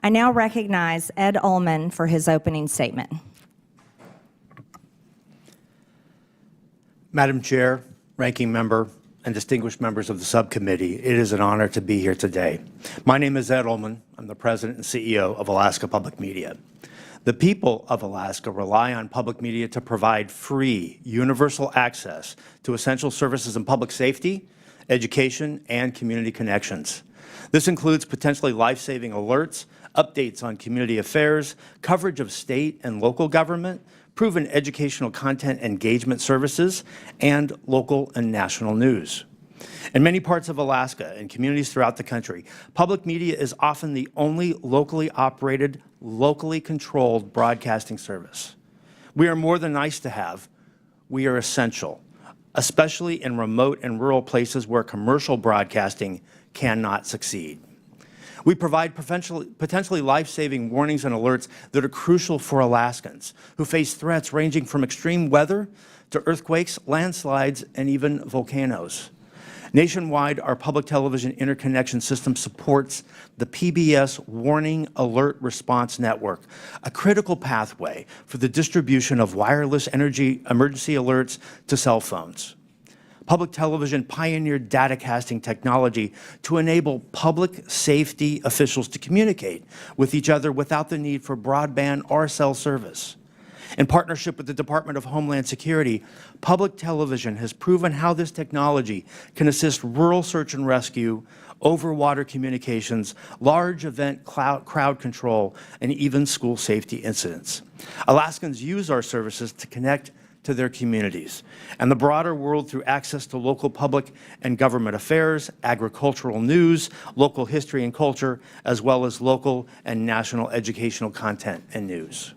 I now recognize Ed Ullman for his opening statement. Madam Chair, Ranking Member, and distinguished members of the subcommittee, it is an honor to be here today. My name is Ed Ullman. I'm the President and CEO of Alaska Public Media. The people of Alaska rely on public media to provide free, universal access to essential services in public safety, education, and community connections. This includes potentially life-saving alerts, updates on community affairs, coverage of state and local government, proven educational content engagement services, and local and national news. In many parts of Alaska and communities throughout the country, public media is often the only locally operated, locally controlled broadcasting service. We are more than nice to have, we are essential, especially in remote and rural places where commercial broadcasting cannot succeed. We provide potentially life-saving warnings and alerts that are crucial for Alaskans who face threats ranging from extreme weather to earthquakes, landslides, and even volcanoes. Nationwide, our public television interconnection system supports the PBS Warning Alert Response Network, a critical pathway for the distribution of wireless energy emergency alerts to cell phones. Public television pioneered datacasting technology to enable public safety officials to communicate with each other without the need for broadband or cell service. In partnership with the Department of Homeland Security, public television has proven how this technology can assist rural search and rescue, over-water communications, large event crowd control, and even school safety incidents. Alaskans use our services to connect to their communities and the broader world through access to local public and government affairs, agricultural news, local history and culture, as well as local and national educational content and news.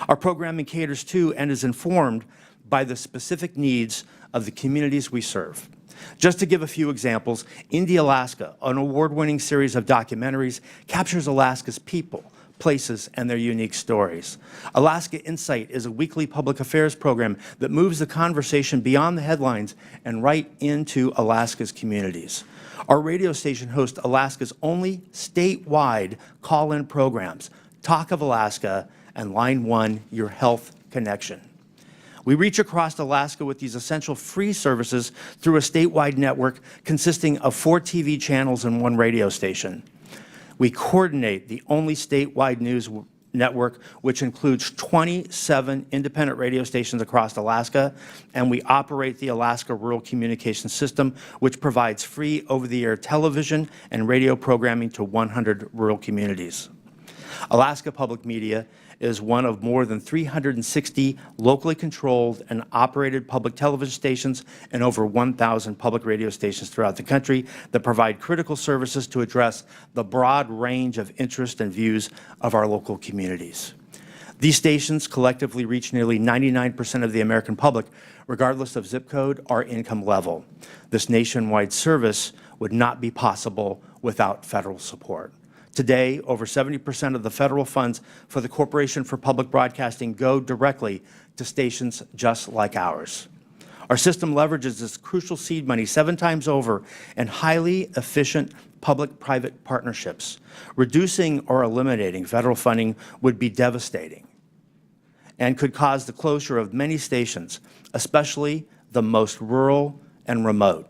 Our programming caters to and is informed by the specific needs of the communities we serve. Just to give a few examples, Indie Alaska, an award-winning series of documentaries, captures Alaska's people, places, and their unique stories. Alaska Insight is a weekly public affairs program that moves the conversation beyond the headlines and right into Alaska's communities. Our radio station hosts Alaska's only statewide call-in programs, Talk of Alaska and Line 1, Your Health Connection. We reach across Alaska with these essential free services through a statewide network consisting of 4 TV channels and 1 radio station. We coordinate the only statewide news network, which includes 27 independent radio stations across Alaska, and we operate the Alaska Rural Communications System, which provides free over-the-air television and radio programming to 100 rural communities. Alaska Public Media is one of more than 360 locally controlled and operated public television stations and over 1,000 public radio stations throughout the country that provide critical services to address the broad range of interests and views of our local communities. These stations collectively reach nearly 99% of the American public, regardless of zip code or income level. This nationwide service would not be possible without federal support. Today, over 70% of the federal funds for the Corporation for Public Broadcasting go directly to stations just like ours. Our system leverages this crucial seed money 7 times over in highly efficient public-private partnerships. Reducing or eliminating federal funding would be devastating and could cause the closure of many stations, especially the most rural and remote.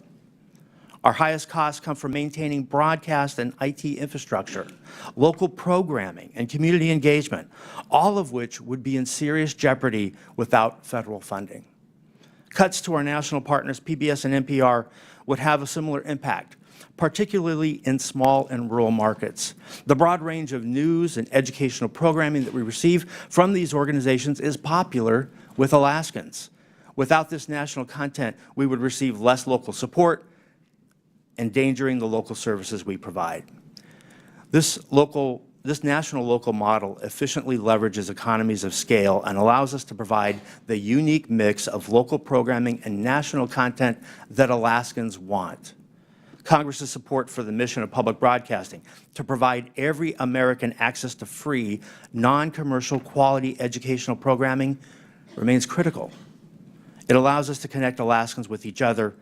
Our highest costs come from maintaining broadcast and IT infrastructure, local programming, and community engagement, all of which would be in serious jeopardy without federal funding. Cuts to our national partners, PBS and NPR, would have a similar impact, particularly in small and rural markets. The broad range of news and educational programming that we receive from these organizations is popular with Alaskans. Without this national content, we would receive less local support, endangering the local services we provide. This national local model efficiently leverages economies of scale and allows us to provide the unique mix of local programming and national content that Alaskans want. Congress's support for the mission of public broadcasting to provide every American access to free, non-commercial quality educational programming remains critical. It allows us to connect Alaskans with each other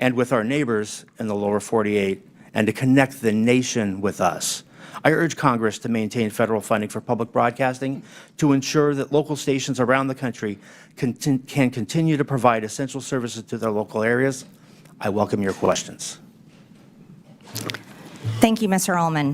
and with our neighbors in the lower 48, and to connect the nation with us. I urge Congress to maintain federal funding for public broadcasting to ensure that local stations around the country can continue to provide essential services to their local areas. I welcome your questions. Thank you, Mr. Ullman.